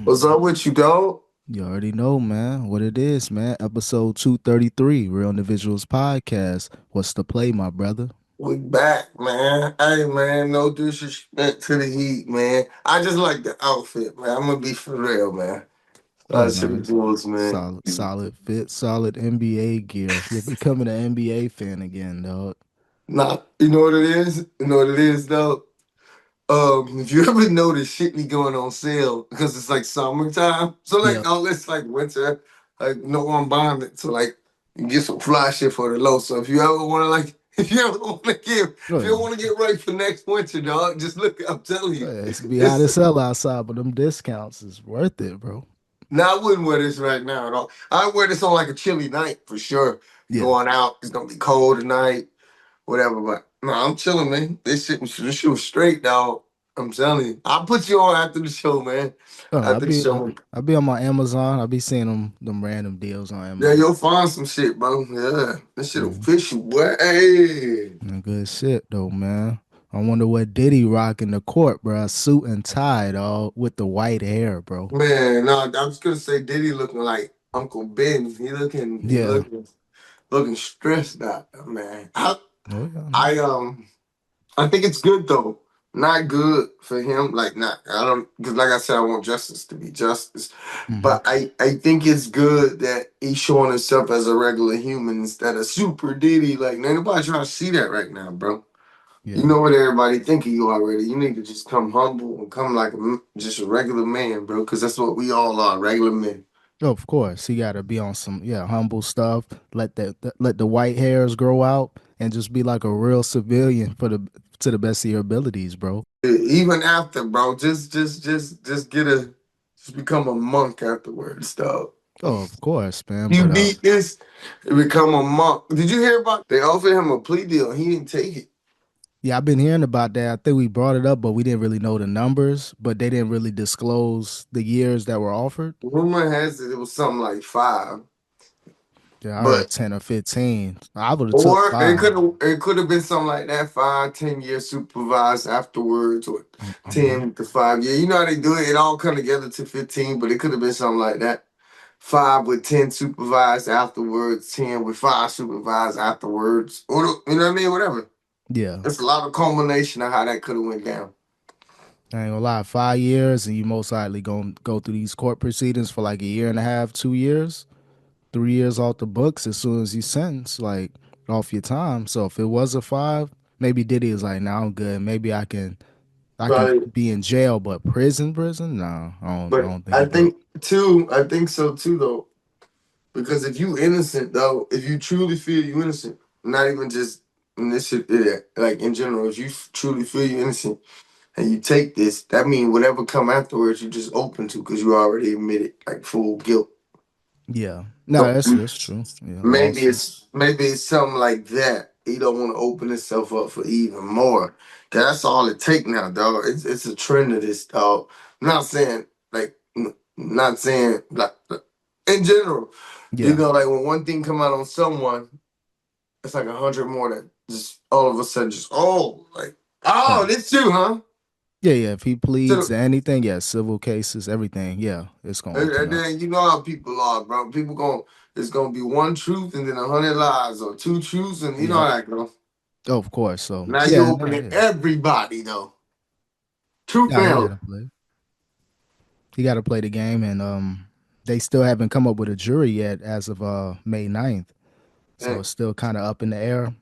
What's up with you, dog? You already know, man, what it is, man. Episode 233, Real Individuals Podcast. What's the play, my brother? We back, man. Hey, man, no disrespect to the Heat, man. I just like the outfit, man. I'm gonna be for real, man. Oh, To the no. Bulls, man. Solid fit, solid NBA gear. You're becoming an NBA fan again, dog. Nah, you know what it is? You know what it is, though? If you ever notice shit be going on sale because it's like summertime. So like Yep. oh it's like winter, like no one buying it. So like you get some fly shit for the low. So if you ever wanna like if you ever wanna get Oh, if you yeah. wanna get ready for next winter, dog, just look, I'm telling Oh, you. yeah, it's be hot It's as hell outside, but them discounts is worth it, bro. now I wouldn't wear this right now at all. I wear this on like a chilly night for sure. Yeah. Going out, it's gonna be cold tonight, whatever. But no, I'm chilling, man. This shit was straight, dog. I'm telling you. I'll put you on after the show, man. Oh, no, After the show. I be on my Amazon. I be seeing them random deals on Yeah, Amazon. you'll find some shit, bro. Yeah. This shit Yeah. official, boy. Hey. Good shit though, man. I wonder what Diddy rocking the court, bro. Suit and tie, dog, with the white hair, bro. Man, no, I was gonna say Diddy looking like Uncle Ben. He Yeah. looking stressed out, man. Oh yeah. I um I think it's good though. Not good for him. Like not. I don't because like I said, I want justice to be justice. Hmm. But I think it's good that he's showing himself as a regular human instead of super Diddy. Like ain't nobody trying to see that right now, bro. You Yeah. know what everybody think of you already. You need to just come humble and come like just a regular man, bro. Because that's what we all are, regular men. Oh, of course, he got to be on some humble stuff. Let the white hairs grow out and just be like a real civilian for the to the best of your abilities, bro. Even after, bro, just get a, just become a monk afterwards, dog. Oh, of course, man. You But beat this, and become a monk. Did you hear about? They offered him a plea deal. He didn't take it. yeah, I've been hearing about that. I think we brought it up, but we didn't really know the numbers. But they didn't really disclose the years that were offered. Rumor has it was something like five, Yeah, I heard but 10 or 15. I would have took or five. it could have been something like that, 5, 10 years supervised afterwards, or Hmm. 10 to 5. Yeah, you know how they do it. It all come together to 15, but it could have been something like that. 5 with 10 supervised afterwards, 10 with 5 supervised afterwards. Or you know what I mean? Whatever. Yeah. It's a lot of culmination of how that could have went down. I ain't gonna lie, 5 years, and you most likely gonna go through these court proceedings for like a year and a half, 2 years, 3 years off the books as soon as you sentence, like off your time. So if it was a five, maybe Diddy is like, "Nah, I'm good. Maybe I can Right. be in jail, but prison? No, I But don't think he do." I think so too though. Because if you innocent though, if you truly feel you innocent, not even just in this shit, yeah, like in general, if you truly feel you innocent and you take this, that means whatever come afterwards, you just open to because you already admitted like full guilt. Yeah, no, So that's true. Yeah, maybe lawsuit. it's something like that. He don't want to open himself up for even more. 'Cause that's all it take now, dog. It's a trend of this, dog. I'm not saying like not saying like in general. You Yeah, know, like when one thing come out on someone, it's like 100 more that just all of a sudden just like oh, this too, huh? yeah. If he pleads So, to anything, yeah, civil cases, everything, yeah, it's gonna open and up. then you know how people are, bro. People going it's gonna be one truth and then 100 lies, or two truths, and you know Yep. how that goes. Oh, of course. So Now you yeah, no, opening yeah. everybody though. Truth Nah, he and gotta play. He gotta play the game, and they still haven't come up with a jury yet as of May 9th. So hope. it's still kind of up in the air.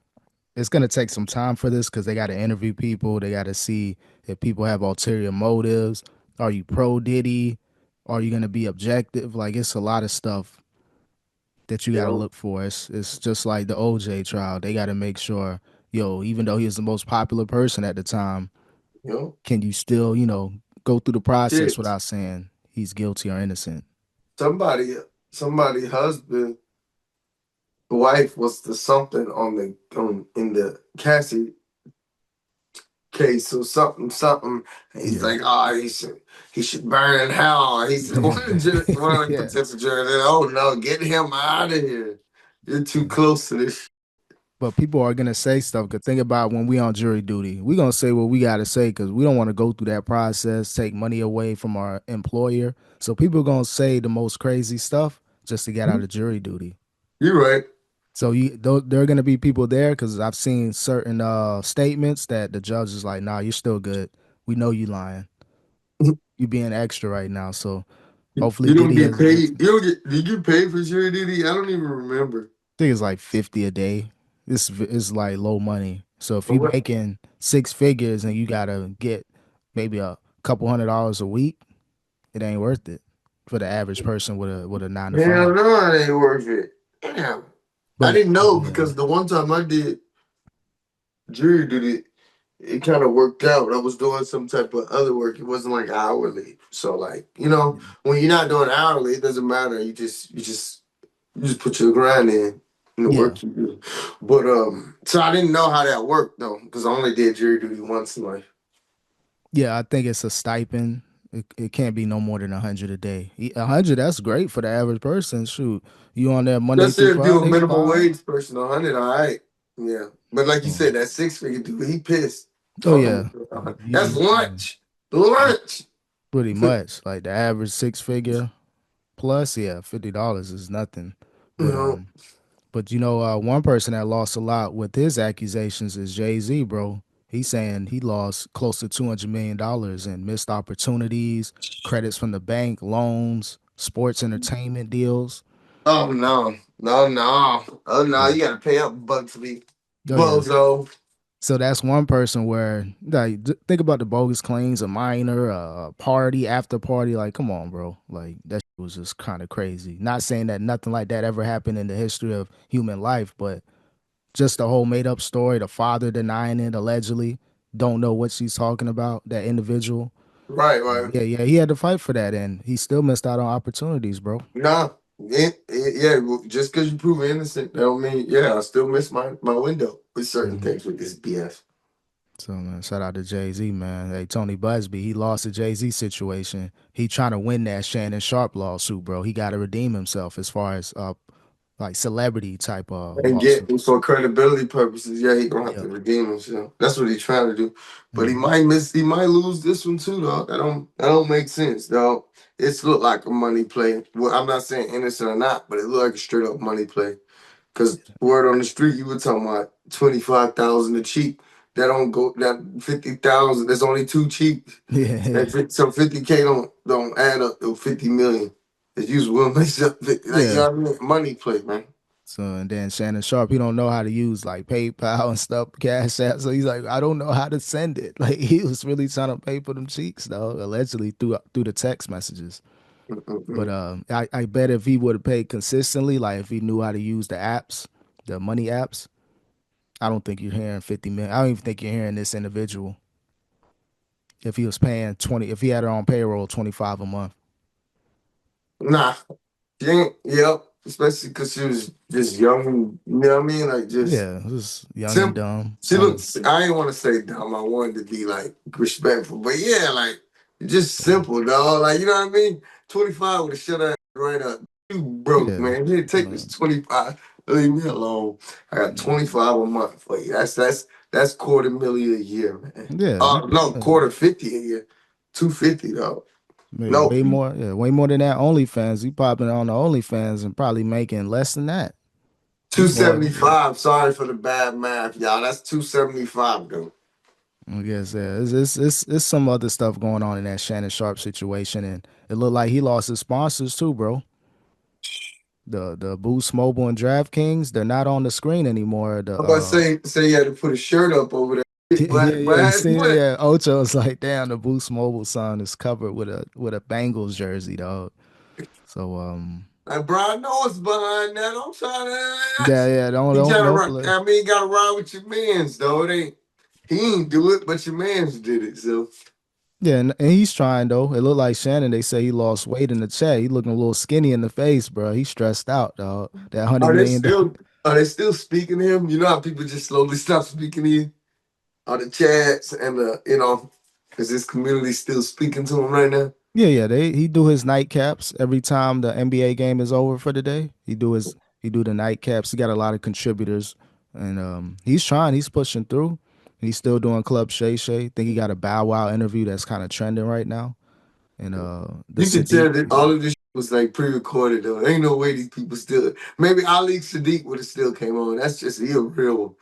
It's gonna take some time for this because they got to interview people. They got to see if people have ulterior motives. Are you pro Diddy? Are you gonna be objective? Like it's a lot of stuff that you got to Yo, look for. It's just like the OJ trial. They got to make sure, even though he was the most popular person at the time, yo, can you still, go through the process shit. without saying he's guilty or innocent? Somebody, somebody husband, wife was the something on the in the Cassie case, so something. He's Yeah. like, oh, he should burn in hell. He's one of the Yeah. potential jurors. Oh no, get him out of here. You're too close to this. But people are gonna say stuff. Cause think about when we on jury duty, we gonna say what we gotta say because we don't want to go through that process, take money away from our employer. So people gonna say the most crazy stuff just to get out of jury duty. You're right. So there are gonna be people there because I've seen certain statements that the judge is like, "Nah, you're still good. We know you lying. You being extra right now." So hopefully You don't Diddy get has. paid. You don't get. Did you pay for jury duty? I don't even remember. Think it's like 50 a day. It's like low money. So if But you what? making six figures and you gotta get maybe a couple $100 a week, it ain't worth it for the average person with a nine to Hell five. no, it ain't worth it. Damn. I But didn't know yeah, because the one time I did jury duty, it kind of worked out. I was doing some type of other work. It wasn't like hourly. So like, when you're not doing hourly, it doesn't matter. You just put your grind in the yeah, work you do. But so I didn't know how that worked though, because I only did jury duty once in life. yeah. I think it's a stipend. It can't be no more than 100 a day. 100, that's great for the average person. Shoot, you on there Monday Just through if you a Friday, minimum fine. wage person, 100, all right. Yeah. But like you Oh, said, that six figure dude, he pissed. oh Told him yeah, that's yeah, lunch. Lunch. pretty much like the average six figure plus. Yeah, $50 is nothing. You But know, one person that lost a lot with his accusations is Jay-Z, bro. He's saying he lost close to $200 million in missed opportunities, credits from the bank, loans, sports entertainment deals. oh no. No, no. Oh no, Yeah. you gotta pay up bucks to be Oh yes. bozo. So that's one person where like think about the bogus claims, a minor, a party, after party. Like, come on, bro. Like that shit was just kind of crazy. Not saying that nothing like that ever happened in the history of human life, but just the whole made up story, the father denying it allegedly, don't know what she's talking about, that individual. Right, right. Yeah, yeah, he had to fight for that and he still missed out on opportunities, bro. Nah. Yeah, well, just because you prove innocent, that don't mean, yeah, I still miss my window with certain Hmm. things with this BS. So man, shout out to Jay-Z, man. Hey, Tony Busby, he lost the Jay-Z situation. He trying to win that Shannon Sharpe lawsuit, bro. He got to redeem himself as far as like celebrity type of And get lawsuits. for credibility purposes, yeah, he gonna have to Yep. redeem himself. That's what he's trying to do. But he Hmm. might miss. He might lose this one too, dog. That don't make sense, dog. It's look like a money play. Well, I'm not saying innocent or not, but it look like a straight up money play. Cause word on the street, you were talking about 25,000 a cheek. That don't go. That 50,000. There's only two cheeks. Yeah, So 50K don't add up to 50 million. It's usually will make up 50. Like you yeah. know what I mean? Money play, man. So and then Shannon Sharpe, he don't know how to use like PayPal and stuff, Cash App. So he's like, I don't know how to send it. Like he was really trying to pay for them cheeks, though, allegedly through the text messages. But Mm-mm-mm. I bet if he would have paid consistently, like if he knew how to use the apps, the money apps, I don't think you're hearing 50 million. I don't even think you're hearing this individual if he was paying 20, if he had her on payroll 25 a month. Nah, she ain't. Yep, especially because she was just young. You know what I mean? Like just Yeah, just young and simple. dumb. She looks. I ain't want to say dumb. I wanted to be like respectful, but yeah, like just simple, dog. Like you know what I mean? 25 would have shut her right up. You broke, Yeah, man. Here, take this man. 25. Leave me alone. I got Yeah, 25 a month for you. That's quarter million a year, man. yeah, Oh no, yeah. quarter 50 a year. 250 though. Maybe No, way more. Yeah, way more than that. OnlyFans. He popping on the OnlyFans and probably making less than that. He going. Yeah, 275. Sorry for the bad math, y'all. That's 275 though. I guess yeah. It's some other stuff going on in that Shannon Sharp situation, and it looked like he lost his sponsors too, bro. The Boost Mobile and DraftKings, they're not on the screen anymore. The I'm about to say you had to put a shirt up over there. yeah, yeah, you Blast see, what? yeah. Ocho was like, damn, the Boost Mobile sign is covered with a Bengals jersey, dog. So Like Brian Noah's behind that. I'm trying yeah, to. yeah, don't He don't trying to don't run. play. I mean, you got to ride with your man's though. It ain't. He ain't do it, but your man's did it. So Yeah, and he's trying though. It looked like Shannon. They say he lost weight in the chat. He looking a little skinny in the face, bro. He's stressed out, dog. That hundred are they million dollar. still? Are they still speaking to him? You know how people just slowly stop speaking to you? Are the chats and is this community still speaking to him right now? Yeah, yeah. He do his nightcaps every time the NBA game is over for the day. He do the nightcaps. He got a lot of contributors. and he's trying. He's pushing through. He's still doing Club Shay Shay. Think he got a Bow Wow interview that's kind of trending right now. And the You can Sadiq, tell that all of this was like pre-recorded though. Ain't no way these people still. Maybe Ali Sadiq would have still came on. That's just he a real one.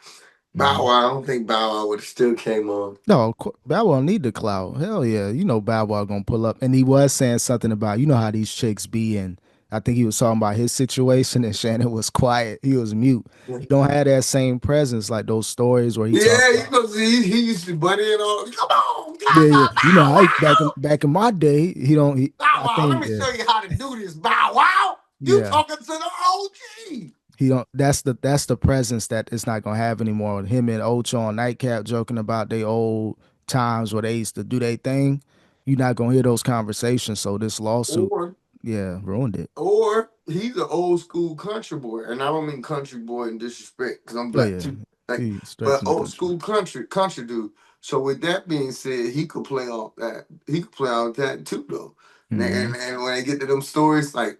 Bow mhm. Wow, I don't think Bow Wow would have still came on. No, Bow Wow need the clout. Hell yeah, you know Bow Wow gonna pull up, and he was saying something about how these chicks be, and I think he was talking about his situation, and Shannon was quiet. He was mute. He don't have that same presence like those stories where he talk Yeah, about. he used to butt in on. Come on, Yeah, come yeah. on, You know, Bow I back in Wow, back in my day, he don't. Bow I Wow. Let think, me yeah, show you how to do this, Bow Wow. You yeah. talking to the OG? He don't. That's the presence that it's not gonna have anymore. Him and Ocho on Nightcap joking about their old times where they used to do their thing. You're not gonna hear those conversations. So this lawsuit, Or yeah, ruined it. Or he's an old school country boy, and I don't mean country boy in disrespect because I'm Oh black yeah, too. Like, he straight but from the old country. school country dude. So with that being said, he could play off that. He could play off that too, though. And, Hmm. and when they get to them stories, like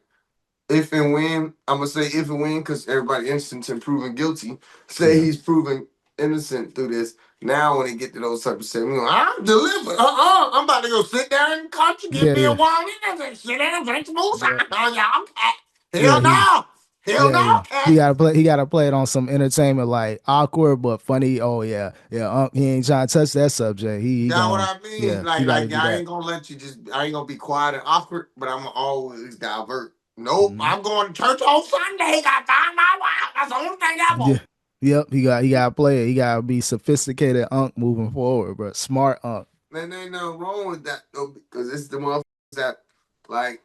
if and when I'm gonna say if and when because everybody innocent and proven guilty. Say Yeah, he's proven innocent through this. Now when they get to those type of stuff, I'm delivered. I'm about to go sit down in the country, get yeah, me a yeah, wine and sit down and drink some moonshine. yeah, Oh yeah, I'm cat. yeah. Hell no, hell Yeah, no, yeah. He cat. gotta play. He gotta play it on some entertainment, like awkward but funny. Oh yeah, yeah. He ain't trying to touch that subject. He That's what gone. I mean. Yeah, he got to Like do I that. ain't gonna let you just. I ain't gonna be quiet and awkward, but I'm gonna always divert. Nope, Hmm. I'm going to church on Sunday. Got to find my wife. That's the only thing I Yeah. want. Yep. He got to play it. He got to be sophisticated unk moving forward, bro. Smart unk. Man, there ain't nothing wrong with that though, because it's the motherfuckers that like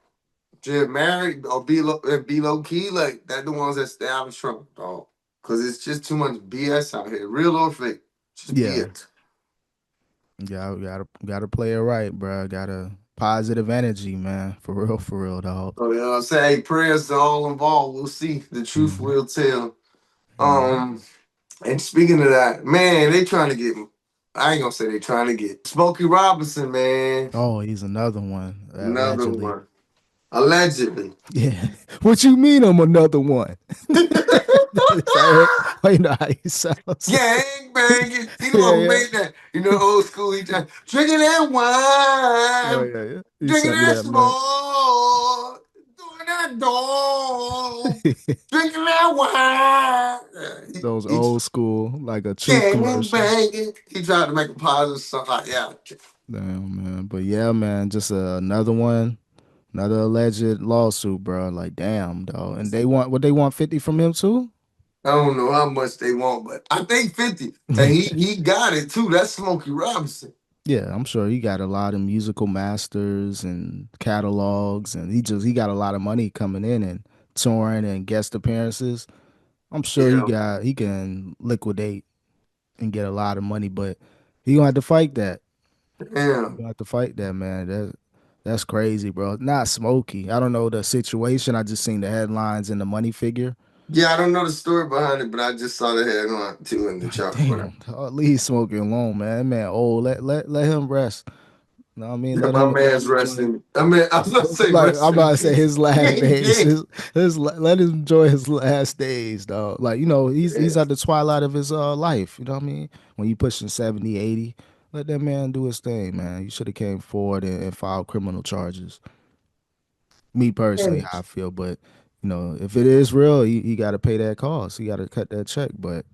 just married or be low key, like that the ones that stay out of trouble, dog. Cause it's just too much BS out here, real or fake, just Yeah. BS. Yeah. Gotta play it right, bro. Gotta positive energy, man. For real, dog. So you know what I'm saying? Hey, prayers to all involved. We'll see. The truth Hmm. will tell. Hmm. Um, and speaking of that, man, they trying to get. I ain't gonna say they trying to get Smokey Robinson, man. Oh, he's another one, Another allegedly. one, allegedly. Yeah. What you mean I'm another one? You know how he sounds. Gang banging. He the Yeah, one who yeah. made that. You know, old school. He just drinking that Oh wine, yeah, yeah. He drinking sent me that that link. smoke, doing that dog, drinking that wine. Those old school, like a truth Gang commercial. banging. He tried to make a positive song. Like, yeah. Damn, man. But yeah, man, just another one, another alleged lawsuit, bro. Like, damn, dog. And they want what they want 50 from him too? I don't know how much they want, but I think 50. And he got it too. That's Smokey Robinson. Yeah, I'm sure he got a lot of musical masters and catalogs, and he got a lot of money coming in and touring and guest appearances. I'm sure Yeah. he can liquidate and get a lot of money, but he gonna have to fight that. You Damn. gonna have to fight that, man. That's crazy, bro. Not Smokey. I don't know the situation. I just seen the headlines and the money figure. Yeah, I don't know the story behind it, but I just saw the headline too in the Like, chart. Whatever. damn, dog, leave Smokey alone, man. That man old. Let him rest. You know what I mean? Yeah, Let my him man's enjoy. resting. I mean, I'm not saying Like rest I'm in about to say peace. his last Yeah, days. yeah. Let him enjoy his last days, dog. Like, he's Yeah. at the twilight of his life. You know what I mean? When you pushing 70, 80, let that man do his thing, man. You should have came forward and filed criminal charges. Me personally, how I feel, but if it is real, he got to pay that cost. He got to cut that check. But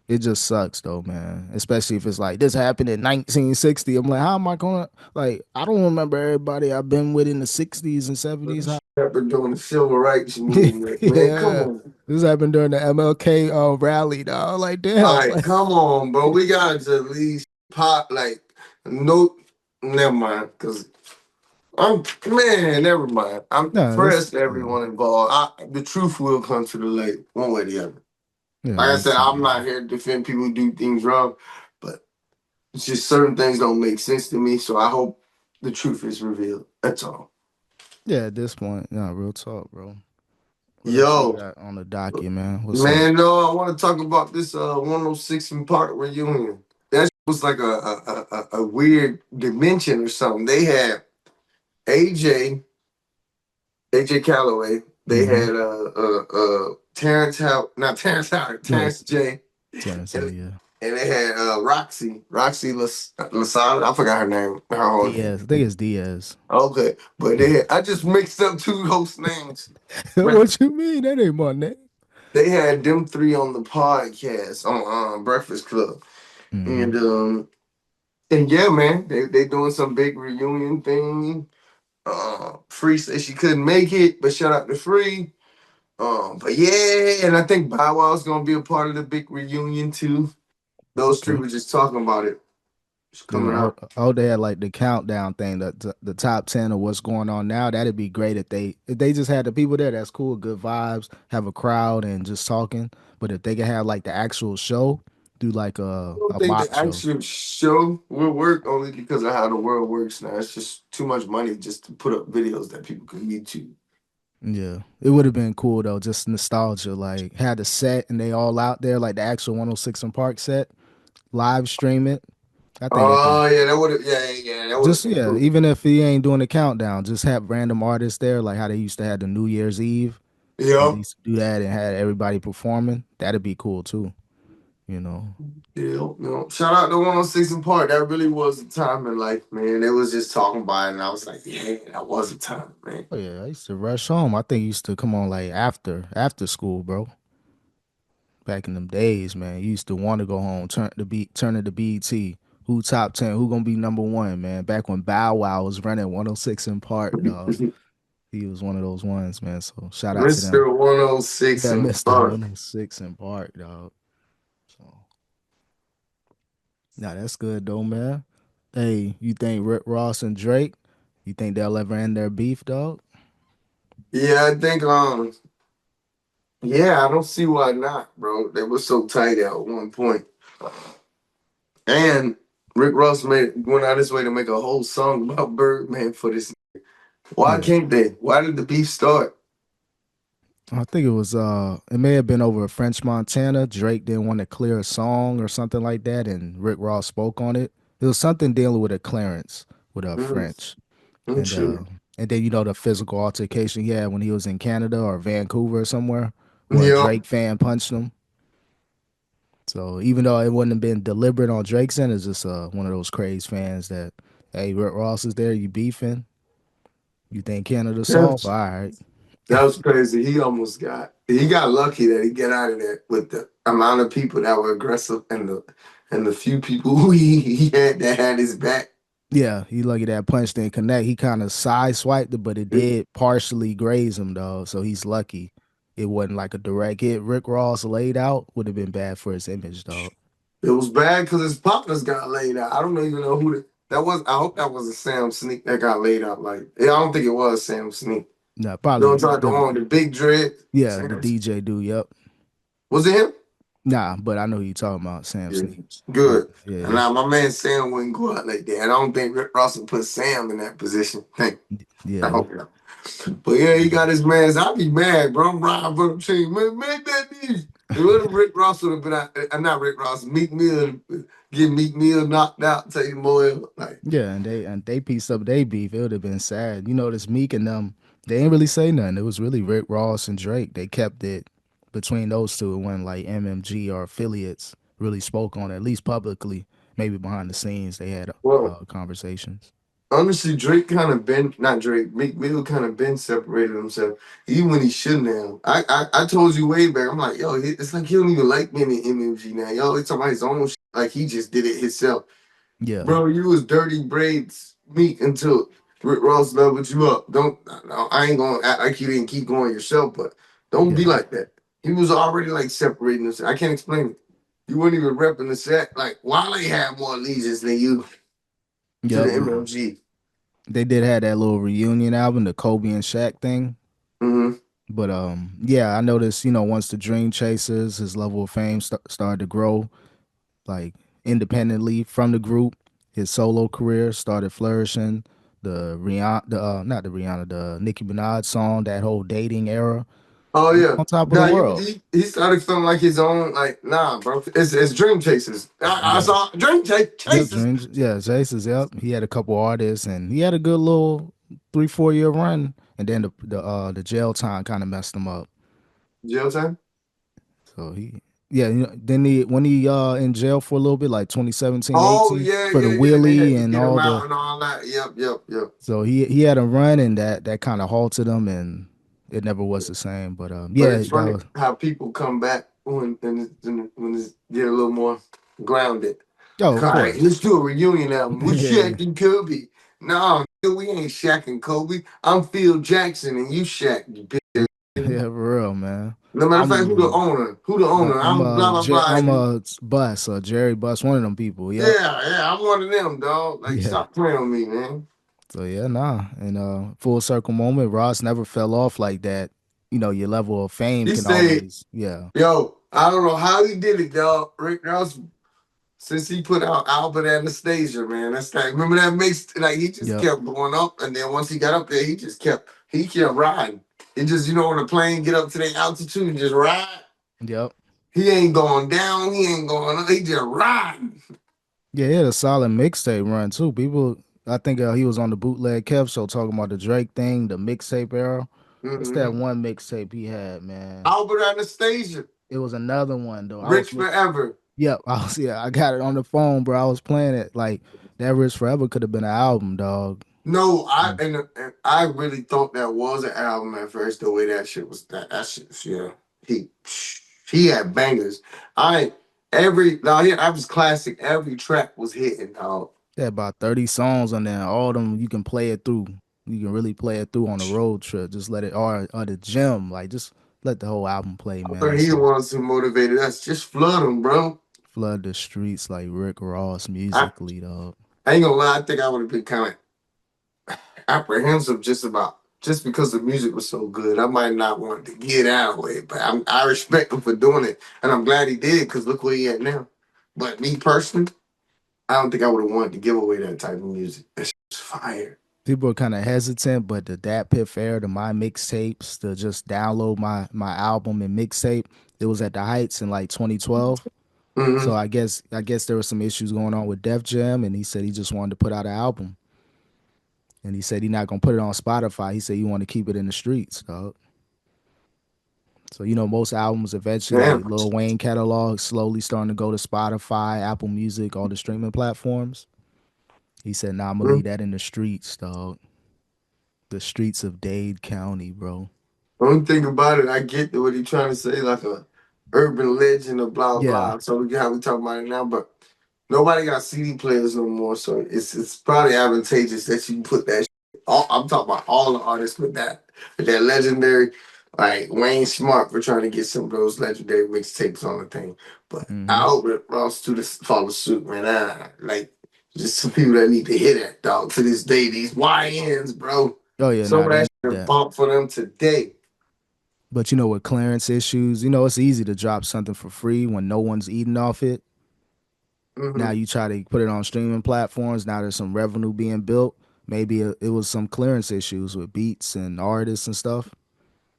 it just sucks though, man. Especially if it's like this happened in 1960. I'm like, how am I gonna like? I don't remember everybody I've been with in the 60s and 70s. How, Happened during the civil rights movement, man. Come yeah, on. this happened during the MLK rally, dog. Like, All damn, right, like, come on, bro. We got to at least pop like no. Never mind, cause I'm man. Never mind. I'm nah, pressed this, to everyone involved. The truth will come to the light, one way or the other. yeah, Like I we'll said, see, I'm not man. here to defend people who do things wrong, but it's just certain things don't make sense to me. So I hope the truth is revealed. That's all. Yeah, at this point, nah, real talk, bro. What else we Yo, got on the docket, man? What's up? man, no, I want to talk about this 106 in Park reunion. That was like a weird dimension or something. They had AJ, AJ Calloway. They Mm-hmm. had Terrence Howard, not Terrence Howard, Right. Terrence J. Tennessee, and, yeah. and they had Roxy Lasada. I forgot her name. Her whole name. Diaz. I think it's Diaz. Okay, but they had, I just mixed up two host names. But What you mean? That ain't my name. they had them three on the podcast on Breakfast Club, Hmm. and yeah, man, they doing some big reunion thing. Free said she couldn't make it, but shout out to Free. But yeah, and I think Bow Wow's gonna be a part of the big reunion too. Those three Okay. were just talking about it. It's Yeah, coming out. I hope they had like the countdown thing, the top 10 of what's going on now. That'd be great if they just had the people there. That's cool, good vibes, have a crowd and just talking. But if they could have like the actual show, do like I don't a think the mock show. actual show will work only because of how the world works now. It's just too much money just to put up videos that people can YouTube. Yeah, it would have been cool though, just nostalgia. Like had a set and they all out there, like the actual 106 and Park set, live stream it. I think it'd be Oh yeah, that would have that would have just been yeah. cool. Even if he ain't doing the countdown, just have random artists there, like how they used to have the New Year's Eve. And they Yeah. used to do that and had everybody performing. That'd be cool too. You know. Yeah, no. Shout out to 106 and Park. That really was a time in life, man. They was just talking about it, and I was like, yeah, that was a time, man. Oh yeah, I used to rush home. I think he used to come on like after school, bro. Back in them days, man. You used to want to go home, turn it to BT. Who top 10? Who gonna be number one, man? Back when Bow Wow was running 106 in Park, dog. He was one of those ones, man. So shout out to them. Mr. 106 Yeah, and Mr. Park. 106 in Park, dog. So nah, that's good though, man. Hey, you think Rick Ross and Drake? You think they'll ever end their beef, dog? Yeah, I think yeah, I don't see why not, bro. They were so tight at one point. And Rick Ross went out his way to make a whole song about Birdman for this. Why Yeah. can't they? Why did the beef start? I think it may have been over a French Montana. Drake didn't want to clear a song or something like that, and Rick Ross spoke on it. It was something dealing with a clearance with a Mm, French. I'm And sure. then the physical altercation he had when he was in Canada or Vancouver or somewhere where a Yeah, Drake fan punched him. So even though it wouldn't have been deliberate on Drake's end, it's just one of those crazy fans that, hey, Rick Ross is there, you beefing, you think Canada soft? All that's right. that was crazy. He got lucky that he get out of there with the amount of people that were aggressive and the few people who he had that had his back. Yeah, he lucky that punch didn't connect. He kind of side swiped it, but it It, did partially graze him though. So he's lucky. It wasn't like a direct hit. Rick Ross laid out would have been bad for his image, dog. it was bad because his partners got laid out. I don't even know who that was. I hope that was a Sam Sneak that got laid out. Like, yeah, I don't think it was Sam Sneak. Nah, No, probably I'm talking the one with the big dread. yeah, the Sam, DJ dude. Yep. was it him? Nah, but I know who you talking about, Sam Yeah. Sneak. Yeah, Good. And yeah, now my man Sam wouldn't go out like that. I don't think Rick Ross would put Sam in that position. I yeah, hope not. But yeah, he got his mans. I'd be mad, bro. I'm riding for the team. Man, make that beef. It would have Rick Ross would have been out, not Rick Ross, Meek Mill, get Meek Mill knocked out, take him away. Like, yeah. And they pieced up they beef. It would have been sad. This Meek and them. They ain't really say nothing. It was really Rick Ross and Drake. They kept it between those two. It wasn't like MMG or affiliates really spoke on it, at least publicly. Maybe behind the scenes they had well, conversations. honestly, Drake kind of been, not Drake, Meek Mill kind of been separated himself, even when he shouldn't have. I told you way back, I'm like, yo, it's like he don't even like being in MMG now. Yo, it's talking about his own shit. Like he just did it himself. Yeah, Bro, you was dirty braids meat until Rick Ross leveled you up. Don't I ain't gonna act like you didn't keep going yourself, but don't be yeah, like that. He was already like separating himself. I can't explain it. You weren't even repping the set. Like Wale had more allegiance than you to yep. the MLG. They did have that little reunion album, the Kobe and Shaq thing. Mm-hmm. But yeah, I noticed. Once the Dream Chasers, his level of fame started to grow, like independently from the group, his solo career started flourishing. The Rihanna, not the Rihanna, the Nicki Minaj song, that whole dating era, Oh he was yeah. on top of the Nah, world. he started feeling like his own, like, nah, bro. It's Dream Chasers. I Yeah. saw Yep, Chasers. Dreams. Yeah, Chases. Yep, he had a couple artists, and he had a good little 3 4 year run, and then the jail time kind of messed him up. Jail time? So Yeah, then he when he in jail for a little bit, like 2017, Oh 18, yeah, for the yeah, yeah. They wheelie had to and get him all out the. and all that. Yep, yep, yep. So he had a run, and that kind of halted him, and it never was the same. But But yeah, it's that funny was. how people come back when it's get a little more grounded. Oh, Like, of all right, course. let's do a reunion album. We Yeah, Shaq and Kobe. No, nigga, we ain't Shaq and Kobe. I'm Phil Jackson and you Shaq. You bitch. yeah, for real, man. No matter of fact, who the I'm owner? Who the owner? I'm blah blah blah. I'm a Bus, Jerry Bus, one of them people. Yep, Yeah, yeah, I'm one of them, dog. Like, yeah. stop playing with me, man. So yeah, nah. And full circle moment, Ross never fell off like that. Your level of fame He can said, always, yeah, yo, I don't know how he did it, dog. Rick Ross, since he put out Albert Anastasia, man. That's like, remember that mix? Like, he just yep, kept going up. And then once he got up there, he kept riding. He just, on the plane, get up to the altitude and just ride. yep. He ain't going down. He ain't going up. He just riding. Yeah, he had a solid mixtape run too. People, I think he was on the bootleg Kev show talking about the Drake thing, the mixtape era. What's that Mm-hmm. one mixtape he had, man? Albert Anastasia, It was another one though. I Rich was look. Forever. Yep, I got it on the phone, bro. I was playing it like that. Rich Forever could have been an album, dog. No, Mm. and I really thought that was an album at first. The way that shit was, that shit, yeah. He he had bangers. I every now here I was classic. Every track was hitting, dog. Yeah, about 30 songs on there. All of them you can play it through. You can really play it through on a road trip. Just let it or the gym. Like just let the whole album play, man. But he the So ones who motivated us. Just flood him, bro. flood the streets like Rick Ross I, musically, dog. I ain't gonna lie. I think I would have been kind of apprehensive just because the music was so good. I might not want to get out of it, but I respect him for doing it, and I'm glad he did because look where he at now. But me personally, I don't think I would have wanted to give away that type of music. That's fire. People are kind of hesitant, but the Dat Piff era, the my mixtapes, to just download my album and mixtape, it was at the heights in like 2012. So Mm-hmm. I guess there were some issues going on with Def Jam, and he said he just wanted to put out an album, and he said he not gonna put it on Spotify. He said he want to keep it in the streets, dog. So most albums eventually, like Damn. Lil Wayne catalog, slowly starting to go to Spotify, Apple Music, all the streaming platforms. He said, "Nah, I'm gonna leave that in the streets, dog. The streets of Dade County, bro." Only thing about it, I get what he trying to say, like a urban legend or blah Yeah. blah. So we get how we talk about it now, but nobody got CD players no more. So it's probably advantageous that you put that. I'm talking about all the artists with that legendary, like Wayne Smart for trying to get some of those legendary mixtapes on the thing. But I Mm-hmm. hope that Ross to this follow suit, man. Like just some people that need to hear that dog to this day. These YNs, bro. Oh yeah, Some nah, of they that need shit that. bump for them today. But with clearance issues, it's easy to drop something for free when no one's eating off it. Now Hmm. you try to put it on streaming platforms. Now there's some revenue being built. Maybe it was some clearance issues with beats and artists and stuff.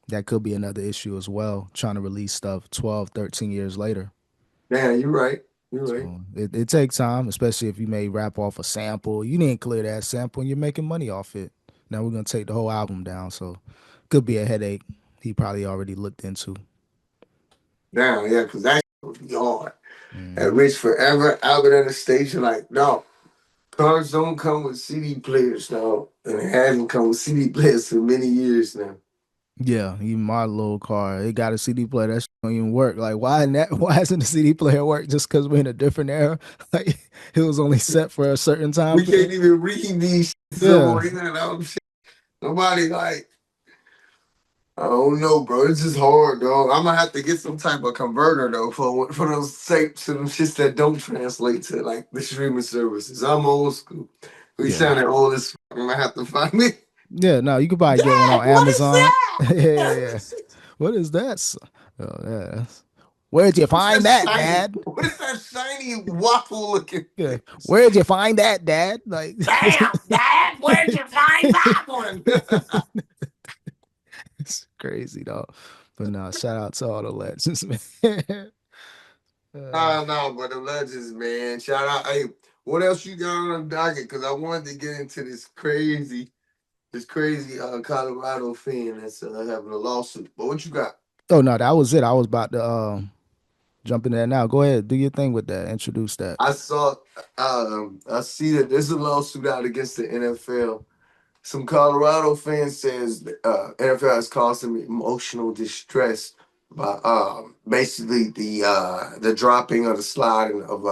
That could be another issue as well, trying to release stuff 12, 13 years later. Damn, you're right. You're right. So it takes time, especially if you may rap off a sample. You didn't clear that sample and you're making money off it. Now we're going to take the whole album down. So could be a headache he probably already looked into. Damn, yeah, because that shit would be hard. At Hmm. Rich Forever, Albert at the station, like, no, cars don't come with CD players now. And it hasn't come with CD players for many years now. Yeah, even my little car, it got a CD player. That shit don't even work. Like, why why hasn't the CD player work? Just because we're in a different era? Like, it was only set for a certain time We period. can't even read these shits no Yeah, more. You know, shit. Nobody like, I don't know, bro. It's just hard, dog. I'm gonna have to get some type of converter though for those tapes and them shits that don't translate to like the streaming services. I'm old school. We yeah, sounding old as fuck. I'm gonna have to find me. yeah. No, you could probably get one Dad, on what is Amazon. that? Yeah, yeah, yeah. What is that? Oh, yeah. Where'd you What's find that that, shiny? Dad? What is that shiny waffle looking Yeah. thing? Where'd you find that, Dad? Like, Damn, Dad, where'd you find that one? it's crazy, though. But no, shout out to all the legends, man. No, but the legends, man. Shout out. Hey, what else you got on the docket? Because I wanted to get into this crazy Colorado fan that's having a lawsuit. But what you got? Oh no, that was it. I was about to jump in there now. Go ahead, do your thing with that. Introduce that. I saw, I see that there's a lawsuit out against the NFL. Some Colorado fans says NFL has caused them emotional distress by basically the dropping or the sliding of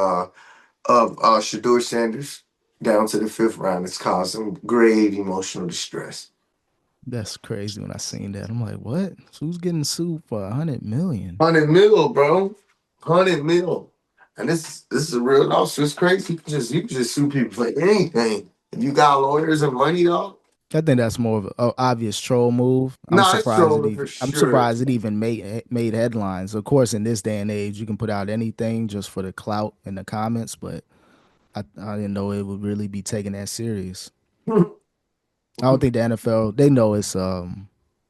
Shedeur Sanders down to the fifth round. It's caused them grave emotional distress. That's crazy. When I seen that, I'm like, what? Who's getting sued for 100 million? 100 mil, bro. 100 mil. And this is a real lawsuit. It's crazy. You can just sue people for anything. If you got lawyers and money, dog. I think that's more of an obvious troll move. Nah, it's trolling for I'm sure. surprised it even made headlines. Of course, in this day and age, you can put out anything just for the clout in the comments, but I didn't know it would really be taken that serious. I don't think the NFL they know it's BS.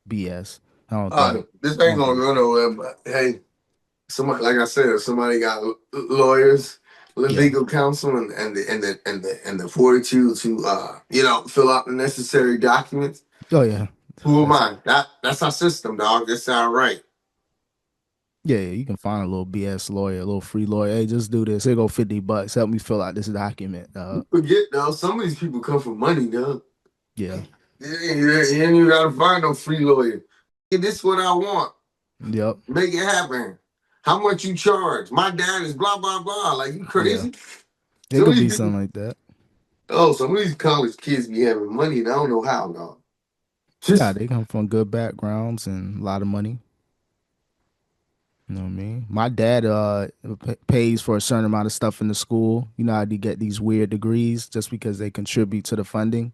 This I ain't don't gonna think go nowhere. But hey, somebody like I said, if somebody got lawyers, yeah. legal counsel, and the fortitude to fill out the necessary documents. Oh yeah. Who am That's I? That's our system, dog. That's our right. yeah, you can find a little BS lawyer, a little free lawyer. Hey, just do this. Here go $50. Help me fill out this document. Forget though, some of these people come for money, dog. Yeah. You ain't even gotta find no free lawyer. Hey, this is what I want. Yep. Make it happen. How much you charge? My dad is blah blah blah. Like you Yeah. crazy? It Some of could these be people, something like that. some of these college kids be having money, and I don't know how, dog. Yeah, Just they come from good backgrounds and a lot of money. You know what I mean? My dad pays for a certain amount of stuff in the school. You know how they get these weird degrees just because they contribute to the funding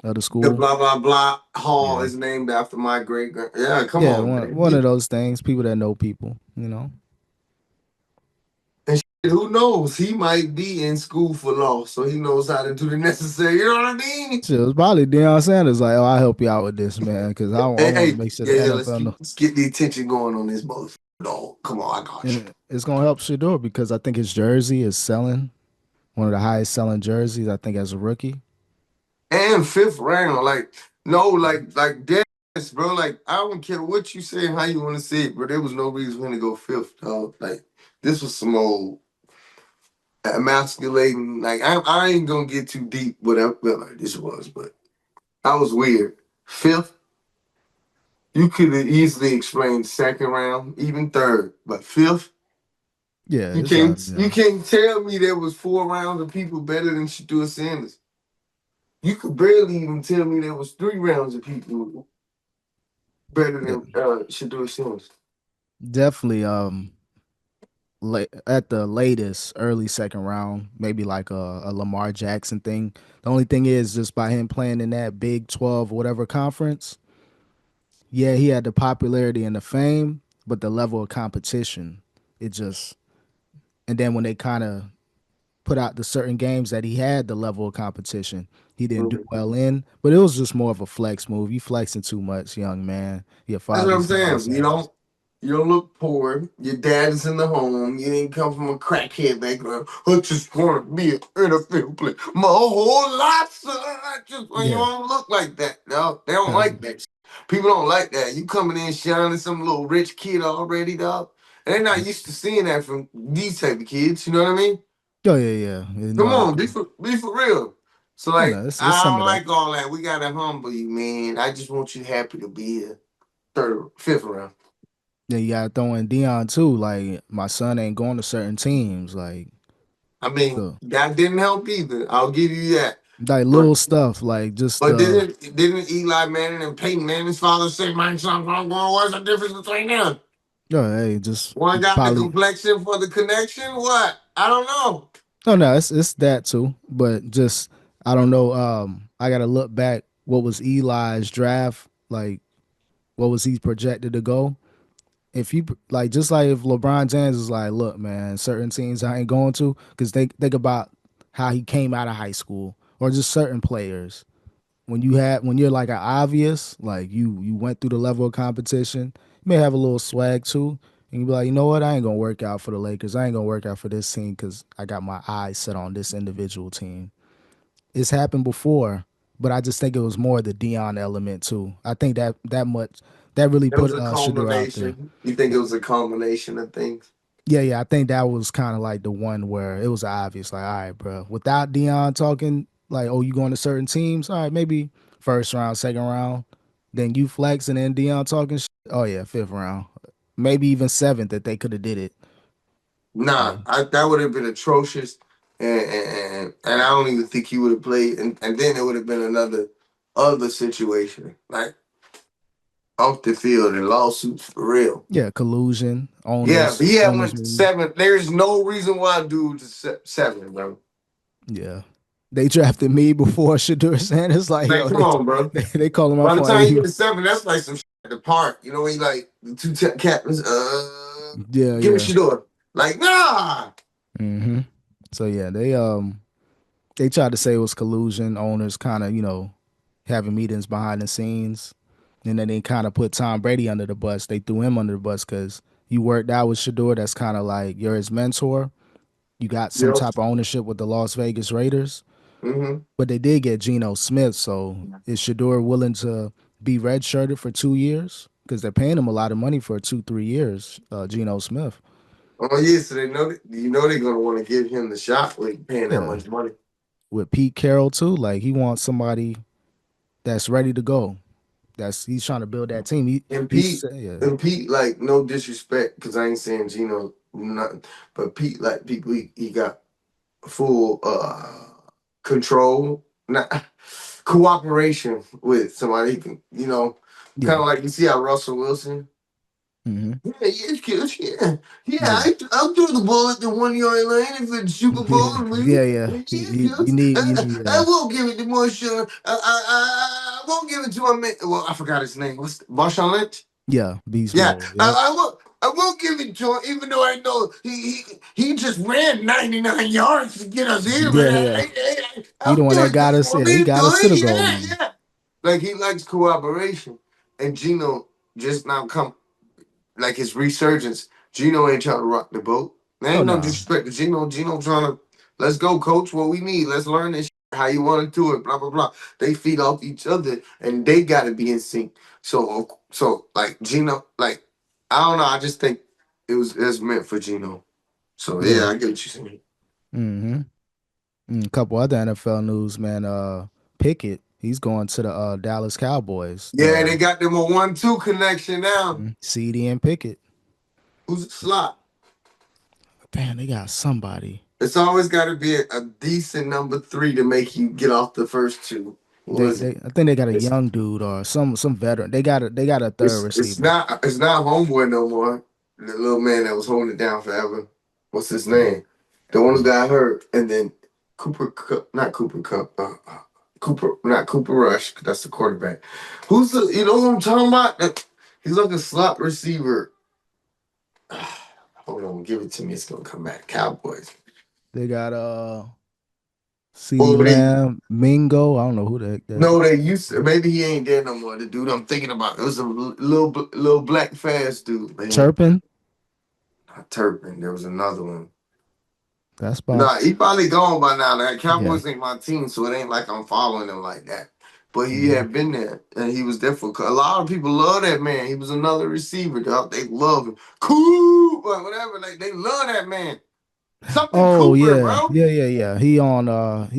of the the school. blah blah blah hall Yeah. is named after my great grand. Yeah, come Yeah, on, one man. one of those things, people that know people, you know. And shit, who knows? He might be in school for law, so he knows how to do the necessary. You know what I mean? Shit, it was probably Deion Sanders like, oh, I'll help you out with this, man, because I Hey, want to hey, make sure the yeah, yeah. Let's NFL get know. let's get the attention going on this motherfucker. Dog, come on, I got you. And it's gonna help Shedeur because I think his jersey is selling one of the highest selling jerseys, I think, as a rookie. And fifth round, like no, like dead, bro. Like I don't care what you say and how you want to say it, but there was no reason for him to go fifth, dog. Like this was some old emasculating. Like I ain't gonna get too deep what I felt like this was, but that was weird. Fifth, you could have easily explained second round, even third, but fifth, Yeah, you it's can't you you know. can't tell me there was 4 rounds of people better than Shedeur Sanders. You could barely even tell me there was 3 rounds of people better Yeah, than Shedeur Sanders. definitely. At the latest, early second round, maybe like a Lamar Jackson thing. The only thing is, just by him playing in that Big 12 whatever conference, yeah, he had the popularity and the fame, but the level of competition, it just. And then when they kind of put out the certain games that he had the level of competition, he didn't do Mhm. well in. But it was just more of a flex move. You flexing too much, young man. Your That's what I'm father's Deion saying. You Sanders. don't you don't look poor. Your dad is in the home. You didn't come from a crackhead background. I just want to be an NFL player. My whole life, son. I just you Yeah, don't look like that. No, they don't yeah, like that. People don't like that. You coming in shining some little rich kid already, dog. And they're not used to seeing that from these type of kids. You know what I mean? oh yeah, yeah. You Come know, I on, be can. for real. So I like, know it's I some don't of that. like all that. We gotta humble you, man. I just want you happy to be here. Third, fifth round. Then you gotta throw in Dion too. Like my son ain't going to certain teams. I mean, The that didn't help either. I'll give you that. like But little stuff, like just but didn't Eli Manning and Peyton Manning's father say, "My son, what's the difference between them? oh hey, just One got the probably complexion for the connection. What? I don't know." oh no, it's that too. But just I don't know. I gotta look back. What was Eli's draft like? What was he projected to go? If you like, just like if LeBron James is like, look, man, certain teams I ain't going to because they think about how he came out of high school or just certain players. When you're like an obvious, like you went through the level of competition, you may have a little swag too, and you be like, you know what, I ain't gonna work out for the Lakers. I ain't gonna work out for this team because I got my eyes set on this individual team. It's happened before, but I just think it was more the Dion element too. I think that really It was put a Shador out there. culmination. You think it was a culmination of things? Yeah, yeah. I think that was kind of like the one where it was obvious, like, all right, bro. Without Dion talking, like, oh, you going to certain teams? All right, maybe first round, second round. Then you flex, and then Dion talking. Oh yeah, fifth round, maybe even seventh. That they could have did it. Nah, Yeah, that would have been atrocious, and I don't even think he would have played. And then it would have been another other situation, like off the field and lawsuits for real. yeah. Collusion, Yeah, but owners, he had owners. went to seven. There's no reason why dude to seven, bro. Yeah, they drafted me before Shedeur Sanders. Like, Like, yo, come on, bro. they call him By up the for time you get you. to seven, that's like some shit at the park. You know, he like the two captains. Yeah, Give me yeah. Shedeur. Like, nah. hmm So yeah, they tried to say it was collusion. Owners kind of having meetings behind the scenes, and then they kind of put Tom Brady under the bus. They threw him under the bus because you worked out with Shador. That's kind of like you're his mentor. You got some Yep. type of ownership with the Las Vegas Raiders, Mm-hmm. but they did get Geno Smith. So is Shador willing to be redshirted for 2 years? Because they're paying him a lot of money for 2 3 years. Geno Smith. Oh yeah, so they know that, you know they're gonna want to give him the shot with paying that Yeah, much money. with Pete Carroll too. Like he wants somebody that's ready to go. That's he's trying to build that team. And He Pete, said, yeah, and Pete, like no disrespect, because I ain't saying Gino nothing, but Pete, like Pete, he got full control, not cooperation with somebody. He can, kind yeah, of like you see how Russell Wilson. hmm Yeah, yeah, kids, yeah, yeah. yeah, I'll throw the ball at the 1 yard line if it's Super Bowl. yeah, Really. yeah, yeah. Yeah, You kids. need I yeah, won't give it to Marshawn. I won't give it to my man. Well, I forgot his name. What's Marshawn Lynch? yeah, beast Yeah, mode. Yep. I won't. I won't give it to him, even though I know he just ran 99 yards to get us here. But Yeah, yeah. He I'll the one do that it. Do got you us. want Yeah, me he to do got us to the it? goal Yeah, line. yeah. Like he likes cooperation, and Gino just now come like his resurgence. Gino ain't trying to rock the boat. There Oh ain't no no, disrespect to Gino. Gino trying to let's go, coach. What we need. Let's learn this. How you want to do it? Blah blah blah. They feed off each other, and they got to be in sync. So like Gino, like I don't know. I just think it's meant for Gino. So yeah, yeah. I get what you're saying. Mm-hmm. A couple other NFL news, man. Pickett, he's going to the Dallas Cowboys. Yeah, they got them a 1-2 connection now. CD and Pickett. Who's the slot? Damn, they got somebody. It's always got to be a decent number three to make you get off the first two. What They, was it? they I think they got a It's young dude or some veteran. They got a third it's receiver. not homeboy no more. The little man that was holding it down forever. What's his name? The one who got hurt, and then Cooper Cup, not Cooper Cup, Cooper, not Cooper Rush. 'Cause that's the quarterback. Who's the? You know what I'm talking about? He's like a slot receiver. Hold on, give it to me. It's gonna come back. Cowboys. They got CD Oh, they Lamb, Mingo. I don't know who that no, they used to. Maybe he ain't there no more. The dude I'm thinking about. It was a little black fast dude, man. Chirpin. Not Turpin. There was another one. That's about Nah, he probably gone by now. That yeah. Cowboys ain't my team, so it ain't like I'm following him like that. But he Mhm. had been there, and he was there for a lot of people. Love that man. He was another receiver, dog. They love him. Cool, but whatever. Like they love that man. Something Oh Cooper, yeah, bro. yeah, yeah, yeah. He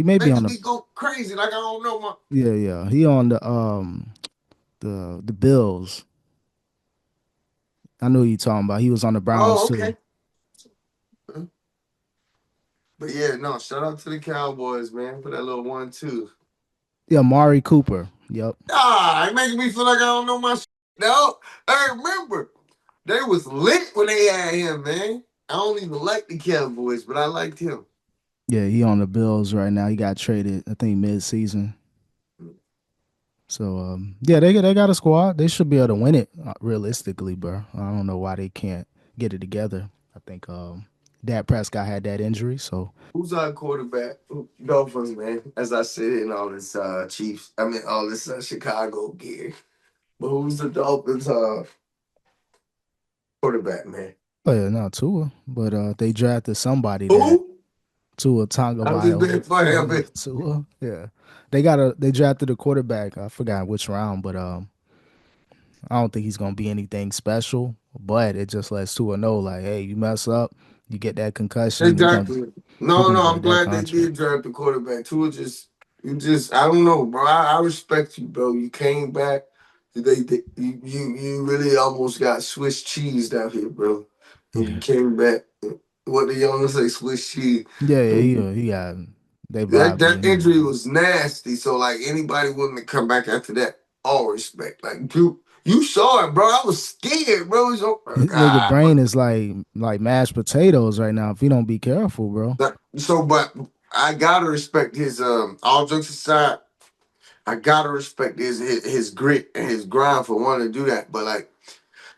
may be on Making the me go crazy. Like I don't know my. yeah, yeah. He on the Bills. I knew you talking about. He was on the Browns Oh, too. okay. But yeah, no. Shout out to the Cowboys, man, for that little 1-2. Yeah, Mari Cooper. Yep. Ah, it making me feel like I don't know my. No, I remember. They was lit when they had him, man. I don't even like the Cowboys, but I liked him. Yeah, he on the Bills right now. He got traded, I think, mid-season. So yeah, they got a squad. They should be able to win it realistically, bro. I don't know why they can't get it together. I think Dak Prescott had that injury, so Who's our quarterback? Dolphins, man. As I said in all this Chiefs, I mean all this Chicago gear. But who's the Dolphins quarterback, man? but yeah, not Tua. But they drafted somebody that Who? Tua Tonga I'm just being Viola. funny. I'm being, Tua, yeah. They drafted a quarterback. I forgot which round, but I don't think he's gonna be anything special, but it just lets Tua know, like, hey, you mess up, you get that concussion, Exactly. you're No, gonna no, get I'm that glad they contract. did draft the quarterback. Tua just, you just, I don't know, bro. I respect you, bro. You came back. You really almost got Swiss cheese out here, bro. And you Yeah, came back. What the young say, Swiss cheese. yeah, yeah. And He got they that vibing. injury was nasty. So like anybody willing to come back after that, all respect. Like you saw it, bro. I was scared, bro. It was, oh, His nigga God. brain is like mashed potatoes right now. If he don't be careful, bro. But I gotta respect his all jokes aside, I gotta respect his grit and his grind for wanting to do that. But like,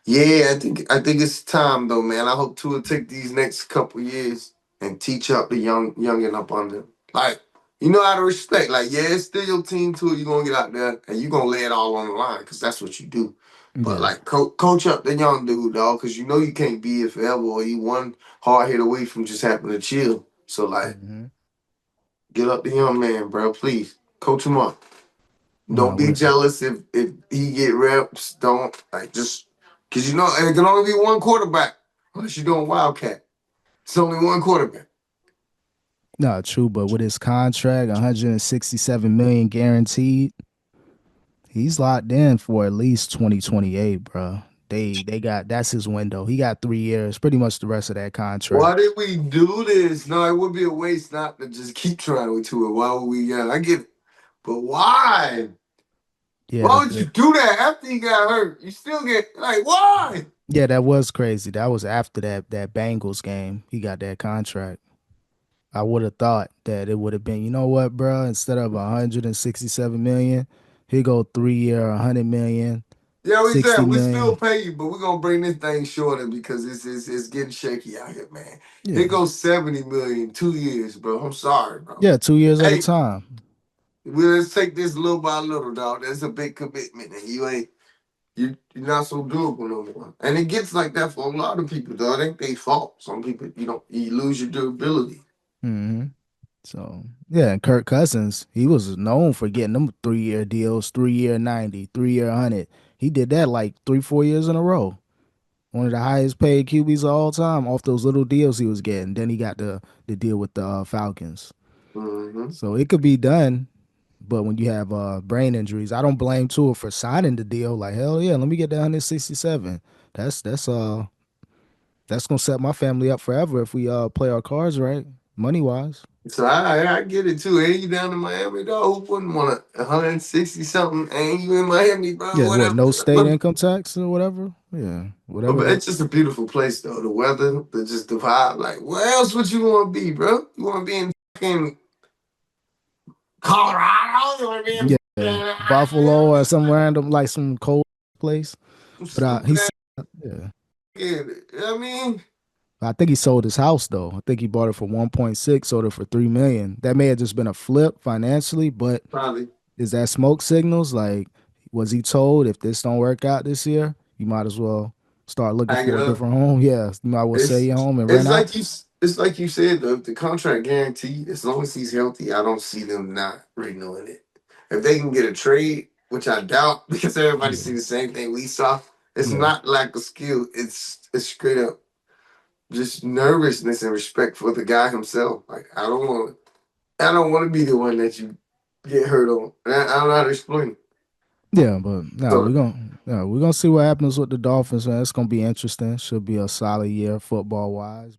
yeah, I think it's time though, man. I hope Tua take these next couple years and teach up the youngin up on them. Like, you know how to respect. Like, yeah, it's still your team Tua. You gonna get out there and you gonna lay it all on the line because that's what you do. But Yeah. like, coach up the young dude, dog, because you know you can't be here forever, or you one hard hit away from just having to chill. So like. Hmm. Get up the young man, bro. Please coach him up. Don't No, be jealous if he get reps. Don't like just because you know it can only be one quarterback unless you're doing Wildcat. It's only one quarterback. no, true. But with his contract, 167 million guaranteed, he's locked in for at least 2028, bro. They got that's his window. He got 3 years, pretty much the rest of that Why contract. did we do this? No, it would be a waste not to just keep trying to it. Why would we? Yeah, I get it, but why? Yeah, Why would you do that after he got hurt? You still get like why? yeah, that was crazy. That was after that Bengals game. He got that contract. I would have thought that it would have been, you know what, bro? Instead of 167 million, he go 3 year, 100 million, Yeah, we said 60 we still million. pay you, but we're gonna bring this thing shorter because it's getting shaky out here, man. Here Yeah, goes 70 million, 2 years, bro. I'm sorry, bro. yeah, 2 years at a Hey, time. let's take this little by little, dog. That's a big commitment, and you're not so doable no more. And it gets like that for a lot of people, dog. It ain't their fault. Some people, you lose your durability. Hmm. So yeah, and Kirk Cousins, he was known for getting them 3 year deals, 3 year 90, 3 year 100. He did that like 3, 4 years in a row. One of the highest paid QBs of all time off those little deals he was getting. Then he got the deal with the Falcons. Mm-hmm. So it could be done, but when you have brain injuries, I don't blame Tua for signing the deal. Like hell yeah, let me get that 167. That's gonna set my family up forever if we play our cards right, money wise. So I get it too. Ain't you down in Miami, dog? Who wouldn't want 160 something? Ain't you in Miami, bro? Yeah, what, Whatever. no state income tax or whatever? Yeah, whatever But that. it's just a beautiful place, though. The weather, the vibe. Like, where else would you want to be, bro? You want to be in fucking Colorado? You want to be in Yeah, Buffalo or some random like some cold place. some But stupid he ass? said, yeah. You know what I mean, I think he sold his house though. I think he bought it for 1.6, sold it for 3 million. That may have just been a flip financially, but probably is that smoke signals? Like, was he told if this don't work out this year, you might as well start looking hang it for a up. different home? Yeah, you might as well sell It's your home and it's rent out. like you it's like you said though. The contract guarantee, as long as he's healthy, I don't see them not renewing it. If they can get a trade, which I doubt, because everybody Yeah, see the same thing we saw. It's yeah, not lack of skill. It's straight up just nervousness and respect for the guy himself. Like I don't want to be the one that you get hurt on. And I don't know how to explain it. yeah. But no, So we're gonna see what happens with the Dolphins, man. It's gonna be interesting. Should be a solid year football wise.